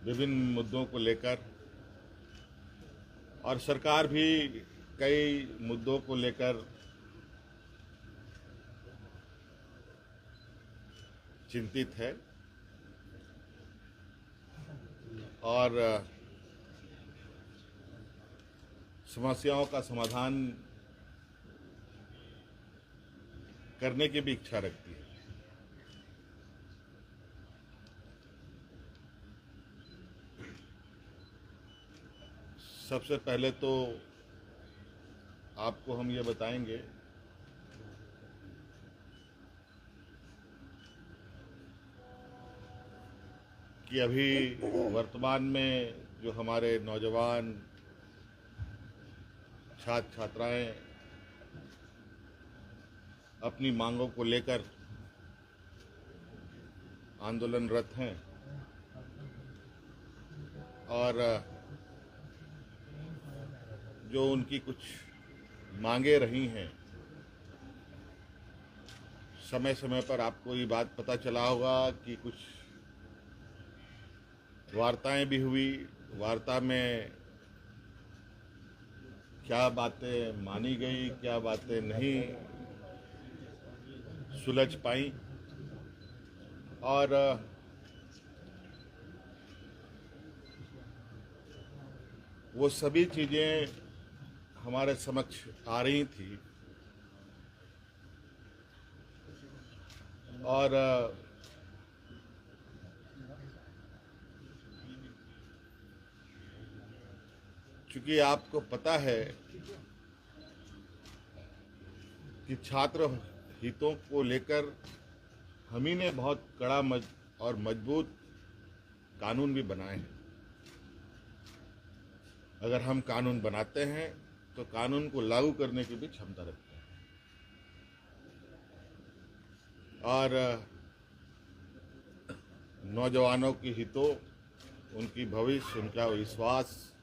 विभिन्न मुद्दों को लेकर, और सरकार भी कई मुद्दों को लेकर चिंतित है और समस्याओं का समाधान करने की भी इच्छा रखती है। सबसे पहले तो आपको हम ये बताएंगे कि अभी वर्तमान में जो हमारे नौजवान छात्र छात्राएं अपनी मांगों को लेकर आंदोलनरत हैं और जो उनकी कुछ मांगे रही हैं, समय समय पर आपको ये बात पता चला होगा कि कुछ वार्ताएं भी हुई। वार्ता में क्या बातें मानी गई, क्या बातें नहीं सुलझ पाई, और वो सभी चीज़ें हमारे समक्ष आ रही थी और चूंकि आपको पता है कि छात्र हितों को लेकर हम ही ने बहुत कड़ा और मजबूत कानून भी बनाए हैं। अगर हम कानून बनाते हैं तो कानून को लागू करने की भी क्षमता रखते हैं और नौजवानों की हितों, उनकी भविष्य, उनका विश्वास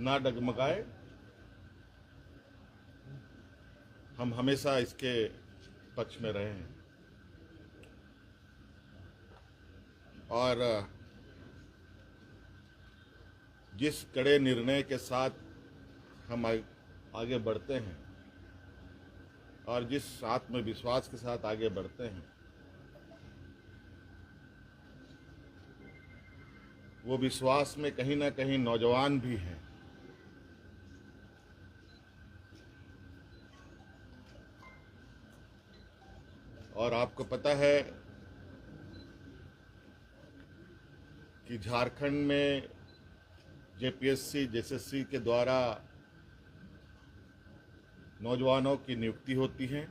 ना डगमगाए, हम हमेशा इसके पक्ष में रहे हैं। और जिस कड़े निर्णय के साथ हम आगे बढ़ते हैं और जिस आत्मविश्वास के साथ आगे बढ़ते हैं, वो विश्वास में कहीं ना कहीं नौजवान भी हैं। और आपको पता है कि झारखंड में जेपीएससी जेएसएससी के द्वारा नौजवानों की नियुक्ति होती है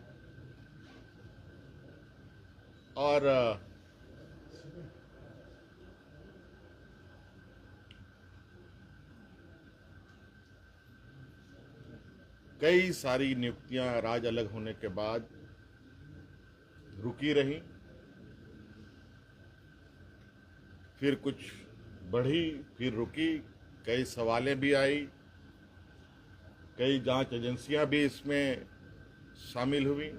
और कई सारी नियुक्तियां राज्य अलग होने के बाद रुकी रहीं, फिर कुछ बढ़ी, फिर रुकी, कई सवालें भी आई, कई जांच एजेंसियां भी इसमें शामिल हुई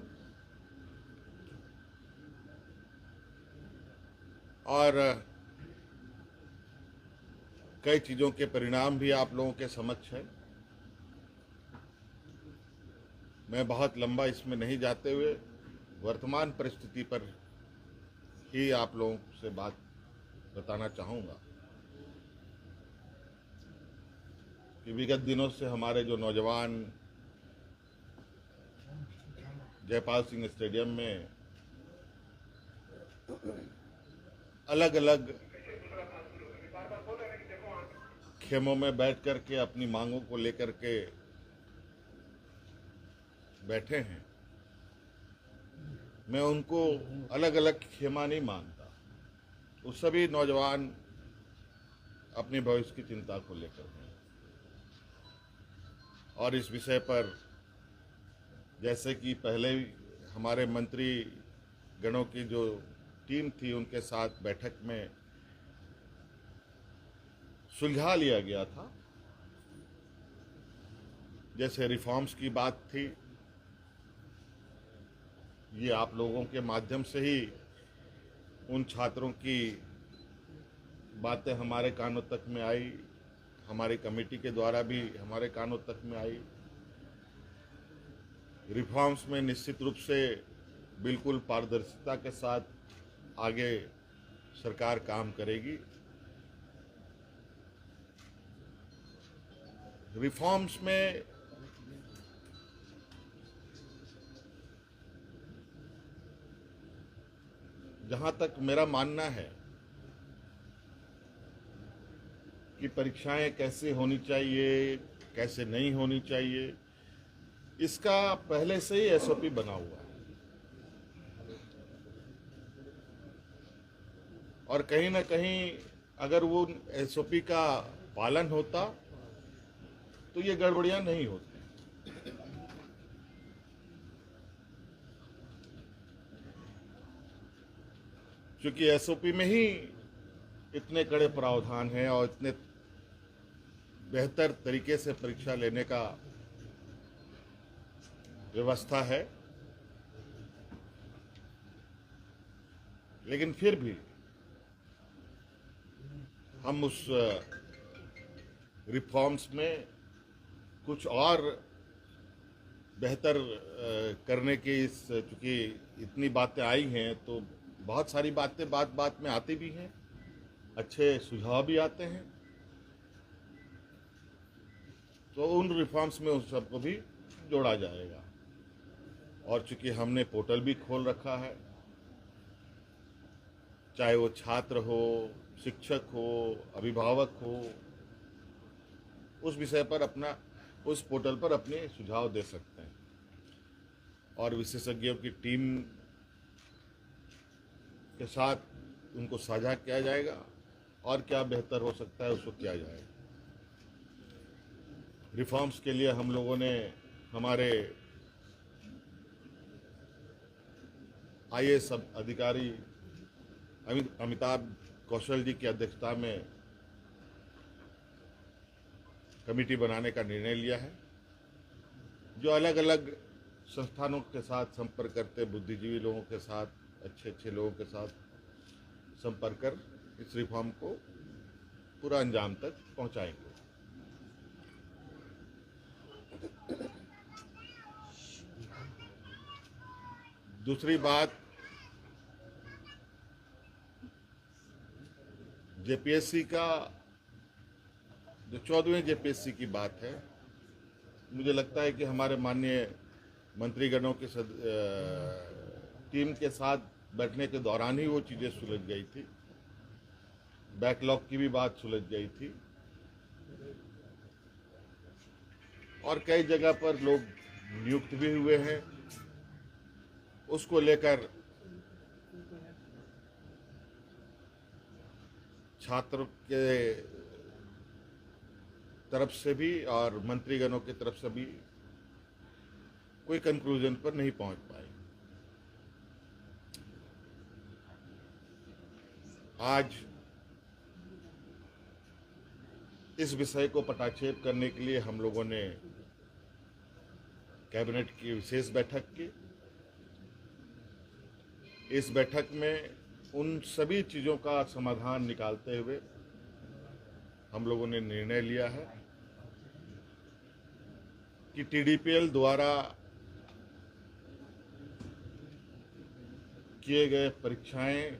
और कई चीज़ों के परिणाम भी आप लोगों के समक्ष है। मैं बहुत लंबा इसमें नहीं जाते हुए वर्तमान परिस्थिति पर ही आप लोगों से बात बताना चाहूँगा कि विगत दिनों से हमारे जो नौजवान जयपाल सिंह स्टेडियम में अलग अलग खेमों में बैठ कर के अपनी मांगों को लेकर के बैठे हैं, मैं उनको अलग अलग खेमा नहीं मानता। वो सभी नौजवान अपने भविष्य की चिंता को लेकर हैं और इस विषय पर जैसे कि पहले हमारे मंत्री गणों की जो टीम थी उनके साथ बैठक में सुलझा लिया गया था, जैसे रिफॉर्म्स की बात थी, ये आप लोगों के माध्यम से ही उन छात्रों की बातें हमारे कानों तक में आई, हमारी कमेटी के द्वारा भी हमारे कानों तक में आई। रिफॉर्म्स में निश्चित रूप से बिल्कुल पारदर्शिता के साथ आगे सरकार काम करेगी। रिफॉर्म्स में जहां तक मेरा मानना है कि परीक्षाएं कैसे होनी चाहिए, कैसे नहीं होनी चाहिए, इसका पहले से ही एसओपी बना हुआ है। और कहीं ना कहीं अगर वो एसओपी का पालन होता तो ये गड़बड़ियां नहीं होती। क्योंकि एसओपी में ही इतने कड़े प्रावधान हैं और इतने बेहतर तरीके से परीक्षा लेने का व्यवस्था है, लेकिन फिर भी हम उस रिफॉर्म्स में कुछ और बेहतर करने की चूंकि इतनी बातें आई हैं तो बहुत सारी बातें बात बात में आती भी हैं, अच्छे सुझाव भी आते हैं, तो उन रिफॉर्म्स में उन सबको भी जोड़ा जाएगा। और चूंकि हमने पोर्टल भी खोल रखा है, चाहे वो छात्र हो, शिक्षक हो, अभिभावक हो, उस विषय पर अपना उस पोर्टल पर अपने सुझाव दे सकते हैं और विशेषज्ञों की टीम के साथ उनको साझा किया जाएगा और क्या बेहतर हो सकता है उसको किया जाएगा। रिफॉर्म्स के लिए हम लोगों ने हमारे आईएएस अधिकारी अमिताभ कौशल जी की अध्यक्षता में कमेटी बनाने का निर्णय लिया है, जो अलग अलग संस्थानों के साथ संपर्क करते, बुद्धिजीवी लोगों के साथ, अच्छे अच्छे लोगों के साथ संपर्क कर इस रिफॉर्म को पूरा अंजाम तक पहुंचाएंगे। दूसरी बात, जेपीएससी का जो 14वें जेपीएससी की बात है, मुझे लगता है कि हमारे माननीय मंत्रीगणों के टीम के साथ बैठने के दौरान ही वो चीज़ें सुलझ गई थी। बैकलॉग की भी बात सुलझ गई थी और कई जगह पर लोग नियुक्त भी हुए हैं। उसको लेकर छात्रों के तरफ से भी और मंत्रीगणों की तरफ से भी कोई कंक्लूजन पर नहीं पहुंच पाए। आज इस विषय को पटाक्षेप करने के लिए हम लोगों ने कैबिनेट की विशेष बैठक की। इस बैठक में उन सभी चीज़ों का समाधान निकालते हुए हम लोगों ने निर्णय लिया है कि टीडीपीएल द्वारा किए गए परीक्षाएं,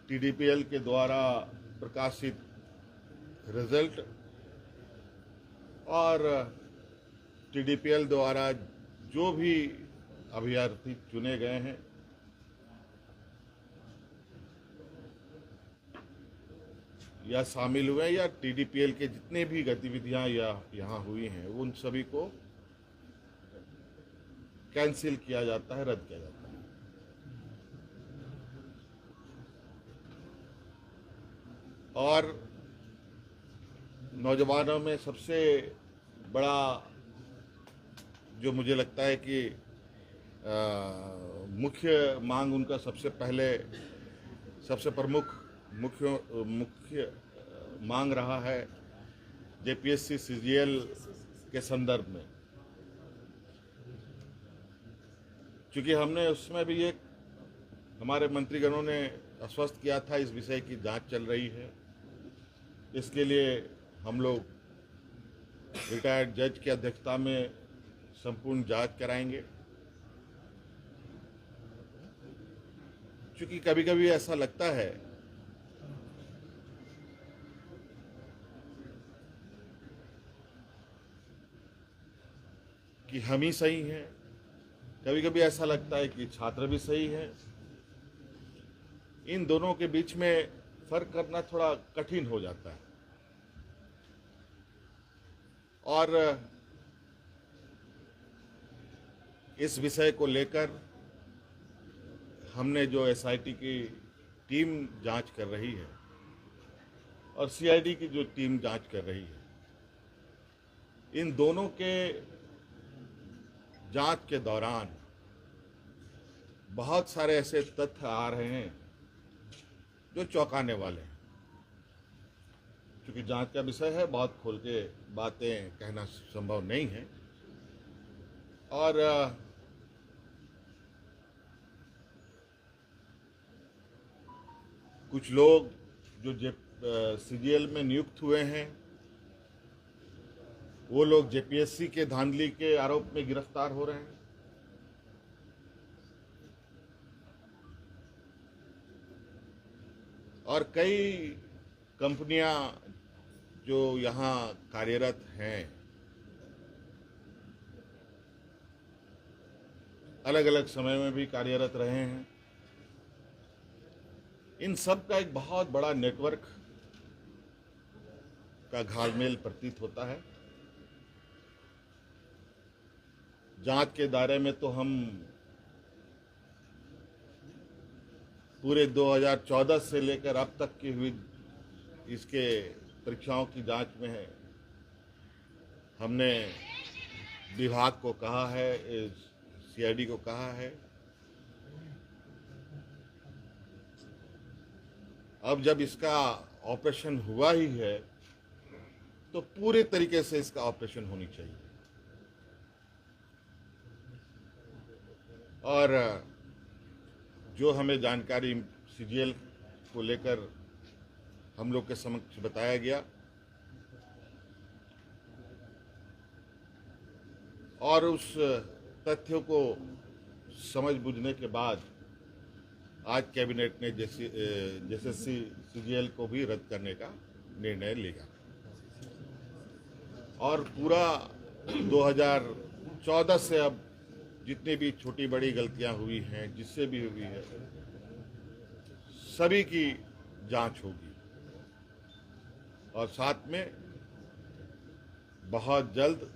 टीडीपीएल के द्वारा प्रकाशित रिजल्ट और टीडीपीएल द्वारा जो भी अभ्यर्थी चुने गए हैं या शामिल हुए या टीडीपीएल के जितने भी गतिविधियां यहाँ हुई हैं, उन सभी को कैंसिल किया जाता है, रद्द किया जाता है। और नौजवानों में सबसे बड़ा जो मुझे लगता है कि मुख्य मांग उनका सबसे प्रमुख मुख्य मांग रहा है जेपीएससी सीजीएल के संदर्भ में। क्योंकि हमने उसमें भी एक हमारे मंत्रीगणों ने आश्वस्त किया था, इस विषय की जांच चल रही है। इसके लिए हम लोग रिटायर्ड जज की अध्यक्षता में संपूर्ण जांच कराएंगे। क्योंकि कभी कभी ऐसा लगता है कि हम ही सही हैं, कभी कभी ऐसा लगता है कि छात्र भी सही है। इन दोनों के बीच में फर्क करना थोड़ा कठिन हो जाता है। और इस विषय को लेकर हमने जो एसआईटी की टीम जांच कर रही है और सीआईडी की जो टीम जांच कर रही है, इन दोनों के जांच के दौरान बहुत सारे ऐसे तथ्य आ रहे हैं जो चौंकाने वाले हैं। क्योंकि जांच का विषय है, बहुत खोल के बातें कहना संभव नहीं है। और कुछ लोग जो सीजीएल में नियुक्त हुए हैं, वो लोग जेपीएससी के धांधली के आरोप में गिरफ्तार हो रहे हैं। और कई कंपनियां जो यहाँ कार्यरत हैं, अलग अलग समय में भी कार्यरत रहे हैं, इन सब का एक बहुत बड़ा नेटवर्क का घालमेल प्रतीत होता है। जांच के दायरे में तो हम पूरे 2014 से लेकर अब तक की हुई इसके परीक्षाओं की जांच में है। हमने विभाग को कहा है, सीआईडी को कहा है, अब जब इसका ऑपरेशन हुआ ही है तो पूरे तरीके से इसका ऑपरेशन होनी चाहिए। और जो हमें जानकारी सीजीएल को लेकर हम लोग के समक्ष बताया गया और उस तथ्यों को समझ बूझने के बाद आज कैबिनेट ने जेएसएससी सीजीएल को भी रद्द करने का निर्णय लिया। और पूरा 2014 से अब जितनी भी छोटी बड़ी गलतियां हुई हैं, जिससे भी हुई है, सभी की जांच होगी। और साथ में बहुत जल्द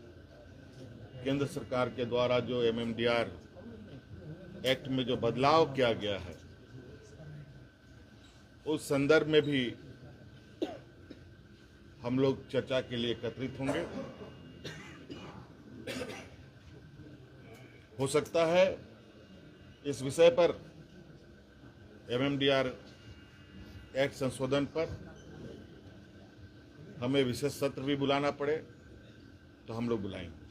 केंद्र सरकार के द्वारा जो एमएमडीआर एक्ट में जो बदलाव किया गया है, उस संदर्भ में भी हम लोग चर्चा के लिए एकत्रित होंगे। हो सकता है इस विषय पर एमएमडीआर एक्ट संशोधन पर हमें विशेष सत्र भी बुलाना पड़े, तो हम लोग बुलाएंगे।